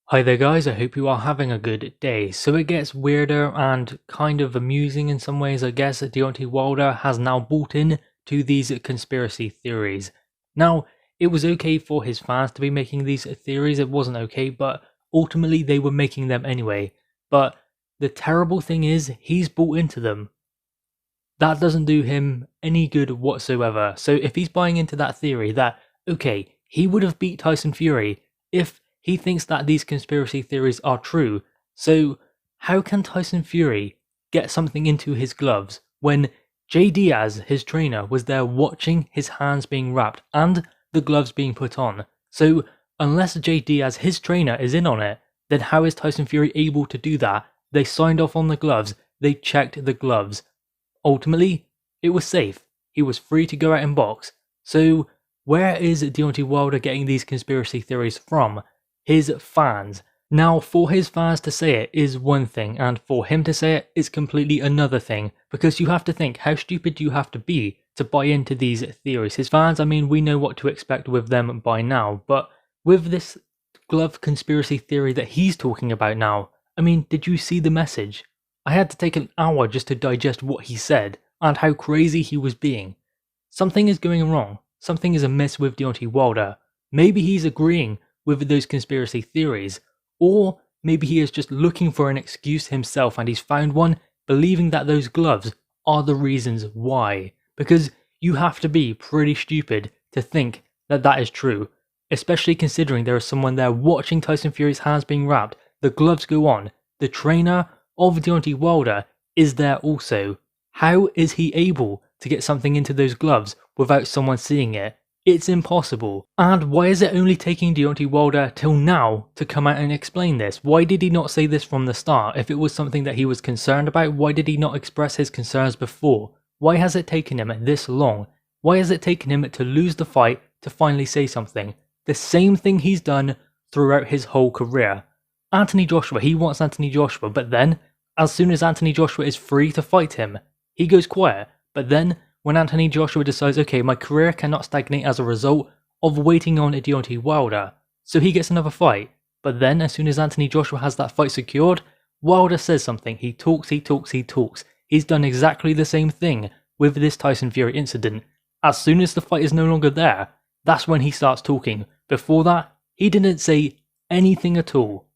Hi there guys, I hope you are having a good day. So it gets weirder and kind of amusing in some ways, I guess. Deontay Wilder has now bought in to these conspiracy theories. Now, it was okay for his fans to be making these theories, it wasn't okay, but ultimately they were making them anyway. But the terrible thing is, he's bought into them. That doesn't do him any good whatsoever. So if he's buying into that theory that, okay, he would have beat Tyson Fury if he thinks that these conspiracy theories are true, so how can Tyson Fury get something into his gloves when Jay Diaz, his trainer, was there watching his hands being wrapped and the gloves being put on? So unless Jay Diaz, his trainer, is in on it, then how is Tyson Fury able to do that? They signed off on the gloves, they checked the gloves. Ultimately, it was safe. He was free to go out and box. So where is Deontay Wilder getting these conspiracy theories from? His fans. Now, for his fans to say it is one thing, and for him to say it is completely another thing, because you have to think, how stupid do you have to be to buy into these theories? His fans, I mean, we know what to expect with them by now, but with this glove conspiracy theory that he's talking about now, I mean, did you see the message? I had to take an hour just to digest what he said, and how crazy he was being. Something is going wrong. Something is amiss with Deontay Wilder. Maybe he's agreeing with those conspiracy theories, or maybe he is just looking for an excuse himself and he's found one, believing that those gloves are the reasons why. Because you have to be pretty stupid to think that that is true, especially considering there is someone there watching Tyson Fury's hands being wrapped, the gloves go on, the trainer of Deontay Wilder is there also. How is he able to get something into those gloves without someone seeing it? It's impossible. And why is it only taking Deontay Wilder till now to come out and explain this? Why did he not say this from the start? If it was something that he was concerned about, why did he not express his concerns before? Why has it taken him this long? Why has it taken him to lose the fight to finally say something? The same thing he's done throughout his whole career. Anthony Joshua, he wants Anthony Joshua, but then, as soon as Anthony Joshua is free to fight him, he goes quiet. But then, when Anthony Joshua decides, okay, my career cannot stagnate as a result of waiting on Deontay Wilder, so he gets another fight. But then, as soon as Anthony Joshua has that fight secured, Wilder says something, he talks. He's done exactly the same thing with this Tyson Fury incident. As soon as the fight is no longer there, that's when he starts talking. Before that, he didn't say anything at all.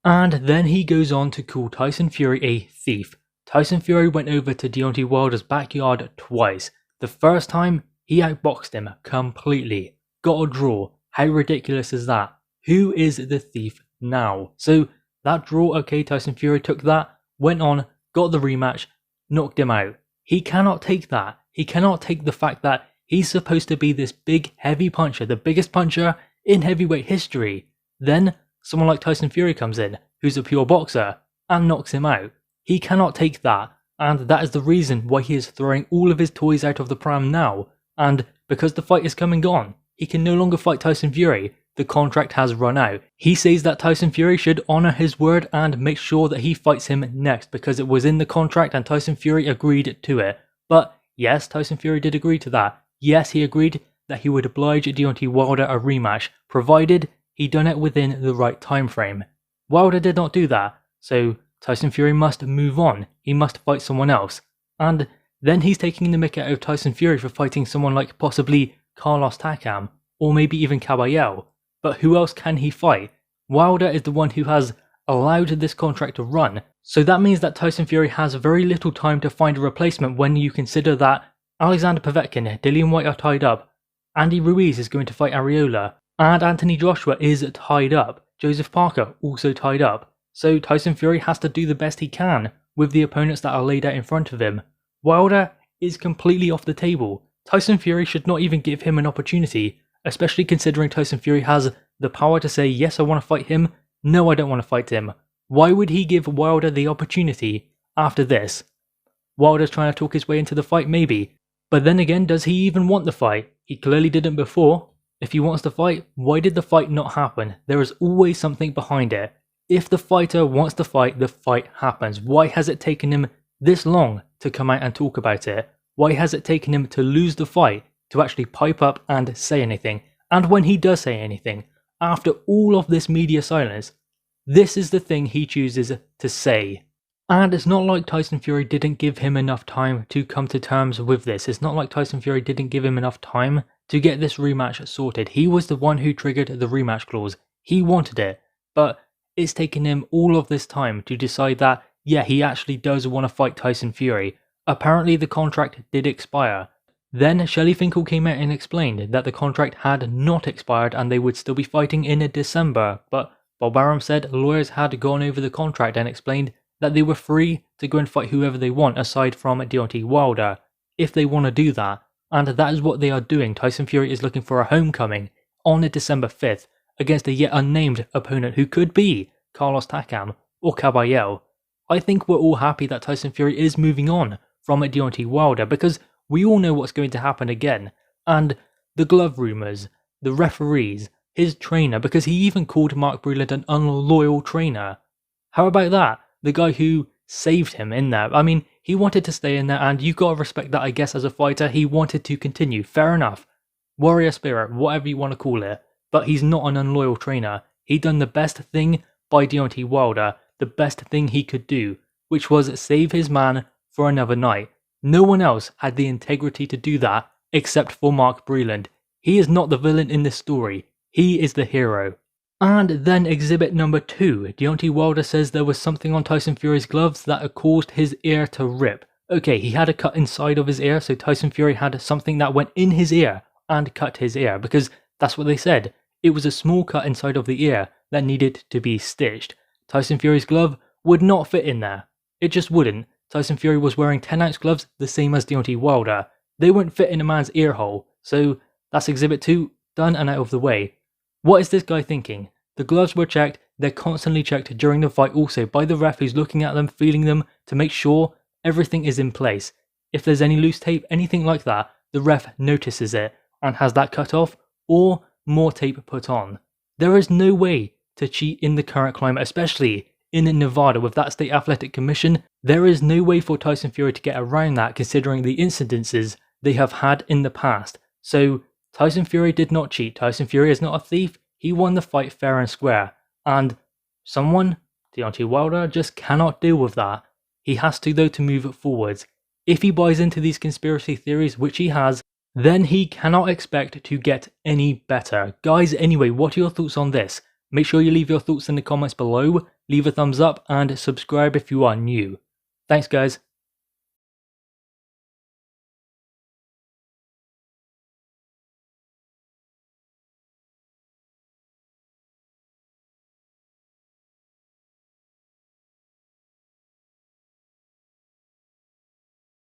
And then he goes on to call Tyson Fury a thief. Tyson Fury went over to Deontay Wilder's backyard twice. The first time, he outboxed him completely. Got a draw. How ridiculous is that? Who is the thief now? So, that draw, okay, Tyson Fury took that, went on, got the rematch, knocked him out. He cannot take that. He cannot take the fact that he's supposed to be this big, heavy puncher, the biggest puncher in heavyweight history. Then, someone like Tyson Fury comes in, who's a pure boxer, and knocks him out. He cannot take that. And that is the reason why he is throwing all of his toys out of the pram now. And because the fight is come and gone, he can no longer fight Tyson Fury. The contract has run out. He says that Tyson Fury should honour his word and make sure that he fights him next because it was in the contract and Tyson Fury agreed to it. But yes, Tyson Fury did agree to that. Yes, he agreed that he would oblige Deontay Wilder a rematch, provided he done it within the right time frame. Wilder did not do that, so Tyson Fury must move on, he must fight someone else. And then he's taking the mick out of Tyson Fury for fighting someone like possibly Carlos Takam, or maybe even Caballero. But who else can he fight? Wilder is the one who has allowed this contract to run, so that means that Tyson Fury has very little time to find a replacement when you consider that Alexander Povetkin, Dillian Whyte are tied up, Andy Ruiz is going to fight Arreola, and Anthony Joshua is tied up, Joseph Parker also tied up. So Tyson Fury has to do the best he can with the opponents that are laid out in front of him. Wilder is completely off the table. Tyson Fury should not even give him an opportunity, especially considering Tyson Fury has the power to say, yes, I want to fight him, no, I don't want to fight him. Why would he give Wilder the opportunity after this? Wilder's trying to talk his way into the fight, maybe. But then again, does he even want the fight? He clearly didn't before. If he wants the fight, why did the fight not happen? There is always something behind it. If the fighter wants to fight, the fight happens. Why has it taken him this long to come out and talk about it? Why has it taken him to lose the fight to actually pipe up and say anything? And when he does say anything, after all of this media silence, this is the thing he chooses to say. And it's not like Tyson Fury didn't give him enough time to come to terms with this. It's not like Tyson Fury didn't give him enough time to get this rematch sorted. He was the one who triggered the rematch clause. He wanted it. But it's taken him all of this time to decide that, yeah, he actually does want to fight Tyson Fury. Apparently the contract did expire. Then Shelley Finkel came out and explained that the contract had not expired and they would still be fighting in December. But Bob Arum said lawyers had gone over the contract and explained that they were free to go and fight whoever they want aside from Deontay Wilder, if they want to do that. And that is what they are doing. Tyson Fury is looking for a homecoming on December 5th against a yet unnamed opponent who could be Carlos Takam or Caballero. I think we're all happy that Tyson Fury is moving on from Deontay Wilder because we all know what's going to happen again. And the glove rumours, the referees, his trainer, because he even called Mark Breland an unloyal trainer. How about that? The guy who saved him in there. I mean, he wanted to stay in there and you gotta respect that, I guess, as a fighter. He wanted to continue. Fair enough. Warrior spirit, whatever you want to call it. But he's not an unloyal trainer. He done the best thing by Deontay Wilder, the best thing he could do, which was save his man for another night. No one else had the integrity to do that except for Mark Breland. He is not the villain in this story. He is the hero. And then exhibit number 2. Deontay Wilder says there was something on Tyson Fury's gloves that caused his ear to rip. Okay, he had a cut inside of his ear, so Tyson Fury had something that went in his ear and cut his ear, because that's what they said. It was a small cut inside of the ear that needed to be stitched. Tyson Fury's glove would not fit in there. It just wouldn't. Tyson Fury was wearing 10-ounce gloves, the same as Deontay Wilder. They wouldn't fit in a man's ear hole. So that's exhibit 2, done and out of the way. What is this guy thinking? The gloves were checked, they're constantly checked during the fight also by the ref who's looking at them, feeling them to make sure everything is in place. If there's any loose tape, anything like that, the ref notices it and has that cut off or more tape put on. There is no way to cheat in the current climate, especially in Nevada with that state athletic commission. There is no way for Tyson Fury to get around that considering the incidences they have had in the past. So Tyson Fury did not cheat. Tyson Fury is not a thief. He won the fight fair and square. And someone, Deontay Wilder, just cannot deal with that. He has to, though, to move forwards. If he buys into these conspiracy theories, which he has, then he cannot expect to get any better. Guys, anyway, what are your thoughts on this? Make sure you leave your thoughts in the comments below, leave a thumbs up and subscribe if you are new. Thanks guys.